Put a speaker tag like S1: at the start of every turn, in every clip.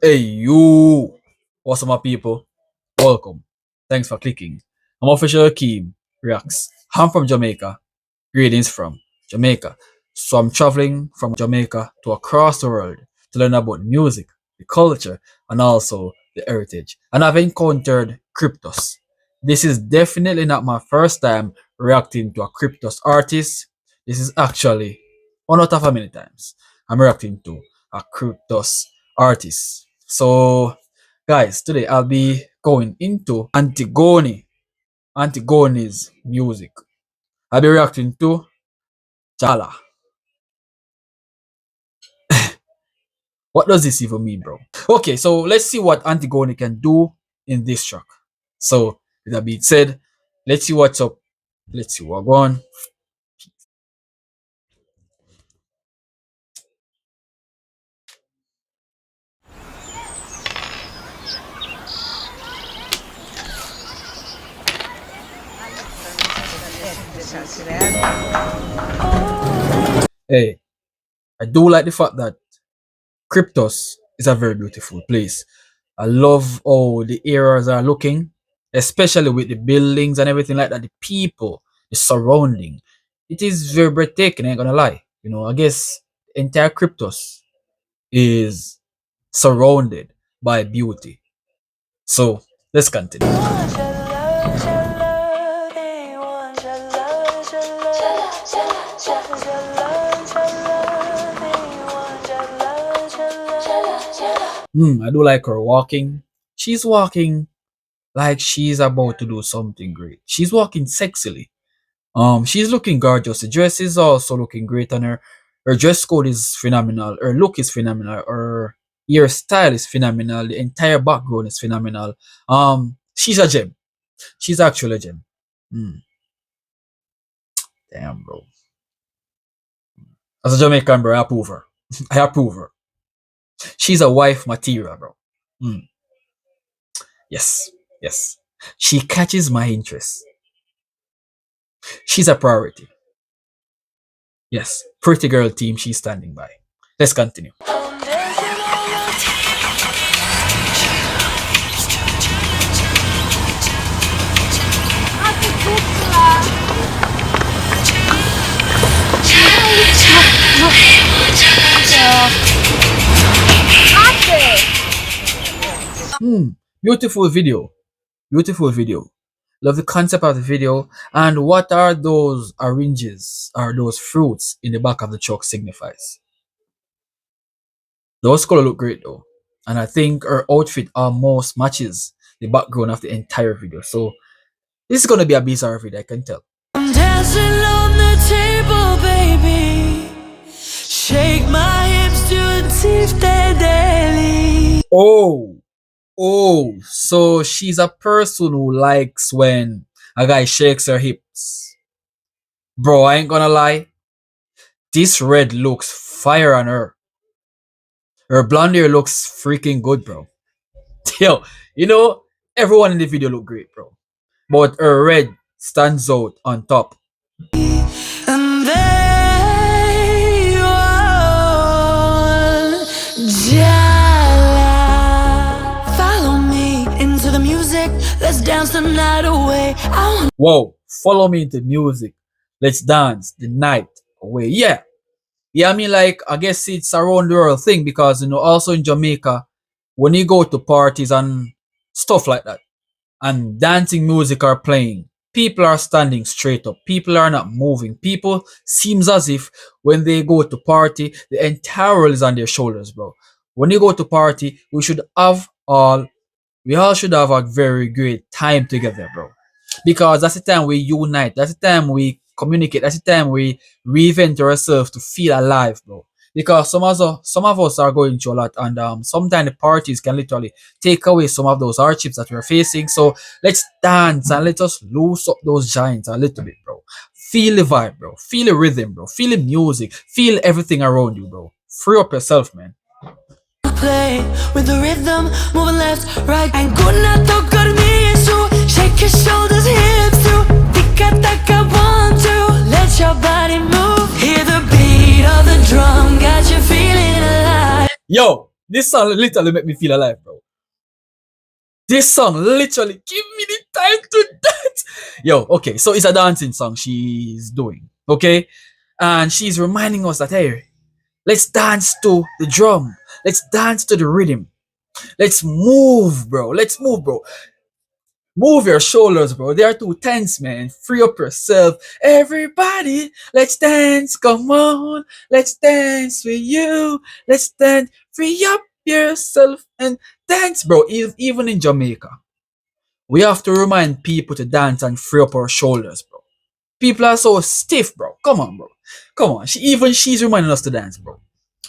S1: Hey you, what's up my people? Welcome. Thanks for clicking. I'm official Akeem Reacts. I'm from Jamaica. Greetings from Jamaica. So I'm traveling from Jamaica to across the world to learn about music, the culture, and also the heritage. And I've encountered Cryptos. This is definitely not my first time reacting to a Cryptos artist. This is actually one out of a many times I'm reacting to a Cryptos artist. So, guys, today I'll be going into Antigoni's music. I'll be reacting to JALLA. What does this even mean, bro? Okay, so let's see what Antigoni can do in this track. So, with that being said, let's see what's up. Let's see what's going. Hey, I do like the fact that Cryptos is a very beautiful place. I love how the areas are looking, especially with the buildings and everything like that, the people, the surrounding. It is very breathtaking, I ain't gonna lie. I guess entire Cryptos is surrounded by beauty. So let's continue. I do like her walking. She's walking like she's about to do something great. She's walking sexily. She's looking gorgeous. The dress is also looking great on her. Her dress code is phenomenal. Her look is phenomenal. Her hairstyle is phenomenal. The entire background is phenomenal. She's a gem. She's actually a gem. Hmm, damn, bro. As a Jamaican, bro, I approve her. I approve her. She's a wife material, bro. Hmm, yes, yes. She catches my interest. She's a priority. Yes, pretty girl team. She's standing by. Let's continue. Beautiful video. Beautiful video. Love the concept of the video. And what are those oranges or those fruits in the back of the truck signifies? Those color look great though. And I think her outfit almost matches the background of the entire video. So this is gonna be a bizarre video, I can tell. I'm dancing on the table, baby. Shake my hips to daily. Oh, so she's a person who likes when a guy shakes her hips. Bro, I ain't gonna lie. This red looks fire on her. Her blonde hair looks freaking good, bro. Yo, everyone in the video look great, bro. But her red stands out on top. And they want Jalla. Follow me into the music. Let's dance the night away. Whoa, follow me into music. Let's dance the night away. Yeah. Yeah, I mean, like, I guess it's a round the world thing because, also in Jamaica, when you go to parties and stuff like that, and dancing music are playing, people are standing straight up. People are not moving. People seems as if when they go to party, the entire world is on their shoulders, bro. When you go to party, we all should have a very great time together, bro. Because that's the time we unite. That's the time we communicate. That's the time we reinvent ourselves to feel alive, bro. Because some of us are going through a lot, and sometimes the parties can literally take away some of those hardships that we're facing. So let's dance and let us loose up those giants a little bit, bro. Feel the vibe, bro. Feel the rhythm, bro. Feel the music. Feel everything around you, bro. Free up yourself, man. Play with the rhythm, moving left, right, and gonna tocar me eso. Shake your shoulders, hips too. Tika taka 1, 2. Let your body move. Hear the beat of the drum, got you feeling alive. Yo, This song literally make me feel alive, bro. This song literally give me the time to dance. Yo, okay, so it's a dancing song she's doing, okay? And she's reminding us that, hey, let's dance to the drum. Let's dance to the rhythm. Let's move, bro. Let's move, bro. Move your shoulders, bro. They are too tense, man. Free up yourself. Everybody, let's dance. Come on. Let's dance with you. Let's dance. Free up yourself and dance, bro. Even in Jamaica, we have to remind people to dance and free up our shoulders, bro. People are so stiff, bro. Come on, bro. Come on. She's reminding us to dance, bro.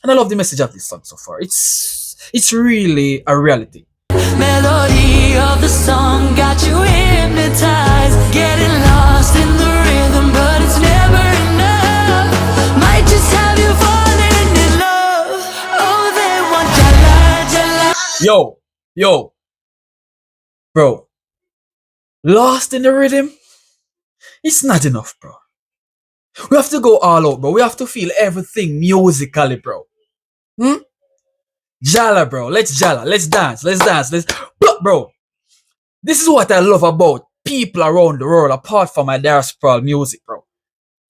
S1: And I love the message of this song so far. It's really a reality.
S2: Melody of the song got you hypnotized, getting lost in the rhythm, but it's never enough. Might just have you falling in love. Oh, they want jalla, jalla.
S1: Yo, bro. Lost in the rhythm? It's not enough, bro. We have to go all out, bro. We have to feel everything musically, bro. Jalla, bro. Let's jalla. Let's dance. Let's dance. Bro, this is what I love about people around the world, apart from my diaspora music, bro.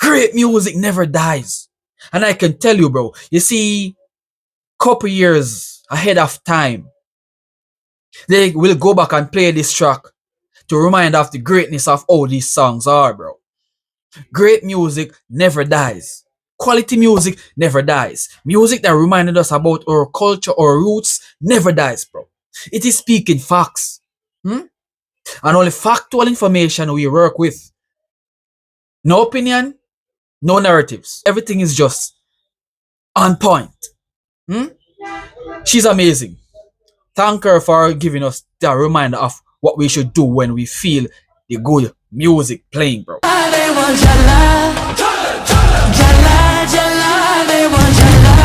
S1: Great music never dies. And I can tell you, bro, you see, couple years ahead of time, they will go back and play this track to remind of the greatness of how these songs are, bro. Great music never dies. Quality music never dies. Music that reminded us about our culture, our roots, never dies, bro. It is speaking facts. And only factual information we work with. No opinion, no narratives. Everything is just on point. She's amazing. Thank her for giving us the reminder of what we should do when we feel the good music playing, bro.
S2: They want jalla, jalla, jalla. They want jalla.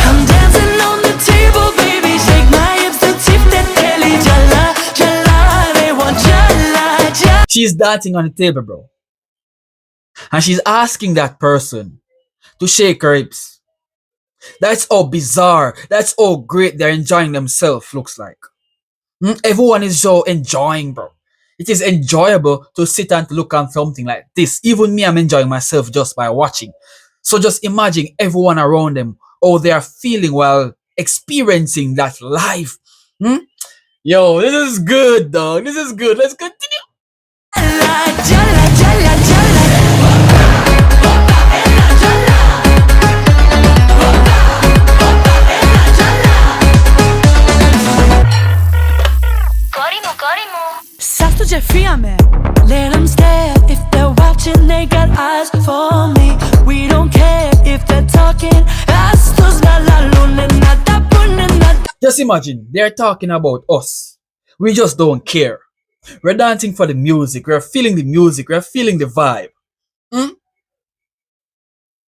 S2: I'm dancing on the table, baby. Shake my hips to tip that belly. Jalla, jalla. They want jalla, jalla.
S1: She's dancing on the table, bro. And she's asking that person to shake her hips. That's how bizarre, that's how great they're enjoying themselves looks like. Everyone is so enjoying, bro. It is enjoyable to sit and look at something like this. Even me, I'm enjoying myself just by watching. So just imagine everyone around them, how they are feeling while experiencing that life. Yo, this is good, dog. This is good. Let's continue.
S2: Jalla, jalla, jalla, jalla. Sasto Jeffriame. Let them stare. If they're watching, they got eyes for me. We don't care if they're talking.
S1: Just imagine, they're talking about us. We just don't care. We're dancing for the music. We're feeling the music. We're feeling the vibe.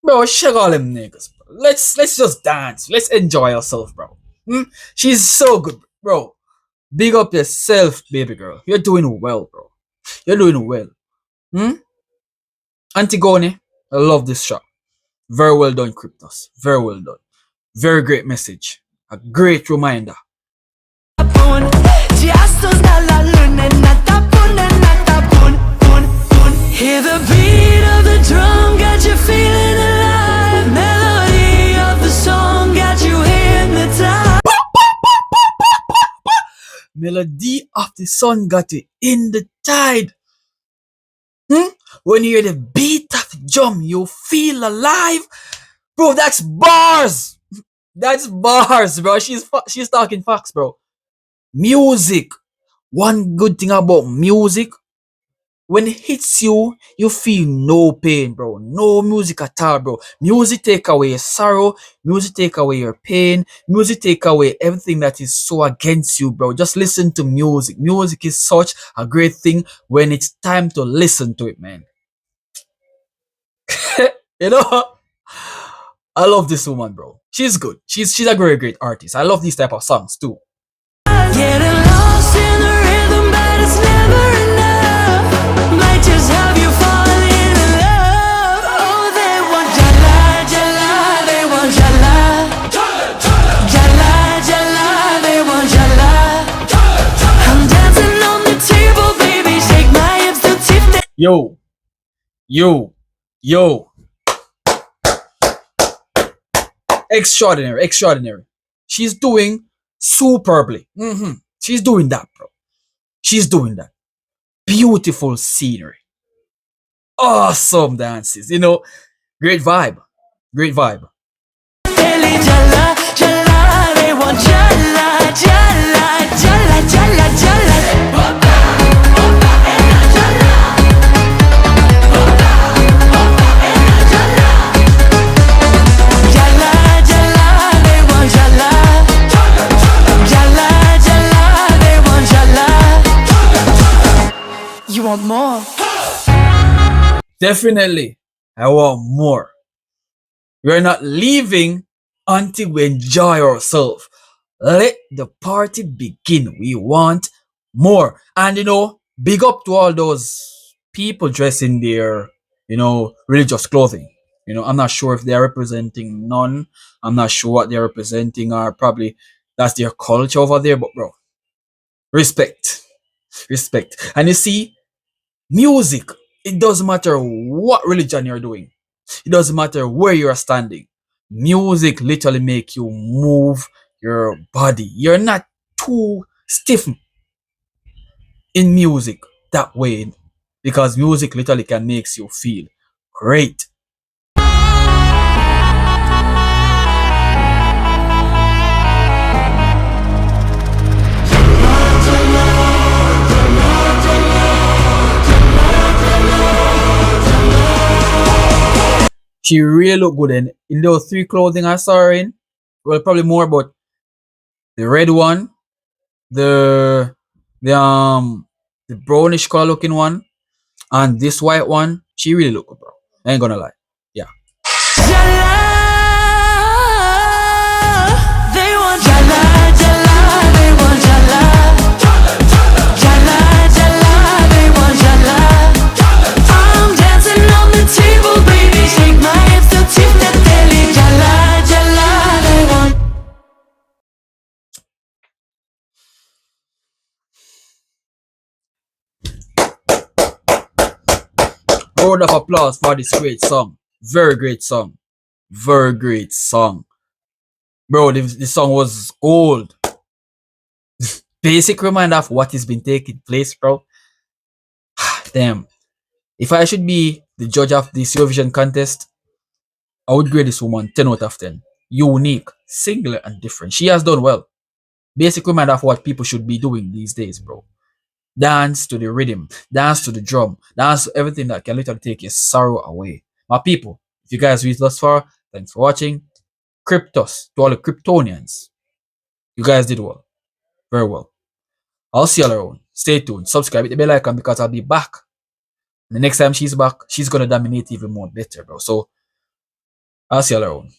S1: Bro, shake all them niggas, bro. Let's just dance. Let's enjoy ourselves, bro. She's so good, bro. Big up yourself, baby girl. You're doing well, bro. You're doing well. Antigoni, I love this shot. Very well done, Cryptos. Very well done. Very great message. A great reminder.
S2: Hear the beat of the drum, got you feeling alive. Melody of the song, got you hypnotized.
S1: Melody of the sun got you in the tide. When you hear the beat of the drum, you feel alive. Bro, that's bars. That's bars, bro. She's talking facts, bro. Music. One good thing about music, when it hits you, you feel no pain, bro. No music at all, bro. Music take away your sorrow. Music take away your pain. Music take away everything that is so against you, bro. Just listen to music. Music is such a great thing when it's time to listen to it, man. You know? I love this woman, bro. She's good. She's a very great artist. I love these type of songs too.
S2: Getting lost in the rhythm, but it's never enough. Might just have you falling in love. Oh, they want jalla, jalla. They want jalla, jalla, jalla.
S1: Yo, yo, yo. Extraordinary, extraordinary. She's doing superbly. She's doing that, bro. She's doing that. Beautiful scenery. Awesome dances. Great vibe. Great vibe.
S2: Daily jalla, jalla, they want jalla, jalla, jalla, jalla, jalla. Hoppa, hoppa, ella jalla. Hoppa, hoppa, ella jalla. Jalla, jalla, they want jalla. Jalla, jalla, they want jalla. You want more?
S1: Definitely. I want more. We're not leaving until we enjoy ourselves. Let the party begin. We want more. And big up to all those people dressed in their, religious clothing. I'm not sure if they're representing none. I'm not sure what they're representing, or probably that's their culture over there. But bro, respect. Respect. And you see, music, it doesn't matter what religion you're doing. It doesn't matter where you're standing. Music literally make you move your body. You're not too stiff in music that way, because music literally can make you feel great. She really looked good in those three clothing I saw her in. Well, probably more, but the red one, the the the brownish color looking one, and this white one, she really looked good, bro. I ain't gonna lie. Yeah.
S2: Jalla, they want jalla, jalla, they want jalla. Jalla, jalla, they want jalla. I'm dancing on the table, baby. Shake my hips to tip that belly. Jalla, jalla, they want.
S1: Round of applause for this great song. Very great song. Very great song. Bro, the song was gold. Basic reminder of what has been taking place, bro. Damn. If I should be the judge of this Eurovision contest, I would grade this woman 10 out of 10. Unique, singular, and different. She has done well. Basic reminder of what people should be doing these days, bro. Dance to the rhythm, dance to the drum, dance to everything that can literally take your sorrow away. My people, if you guys reached thus far, thanks for watching. Cryptos, to all the Kryptonians, you guys did well. Very well. I'll see you all around. Stay tuned. Subscribe, hit the bell icon, because I'll be back. And the next time she's back, she's gonna dominate even more better, bro. So I'll see you all around.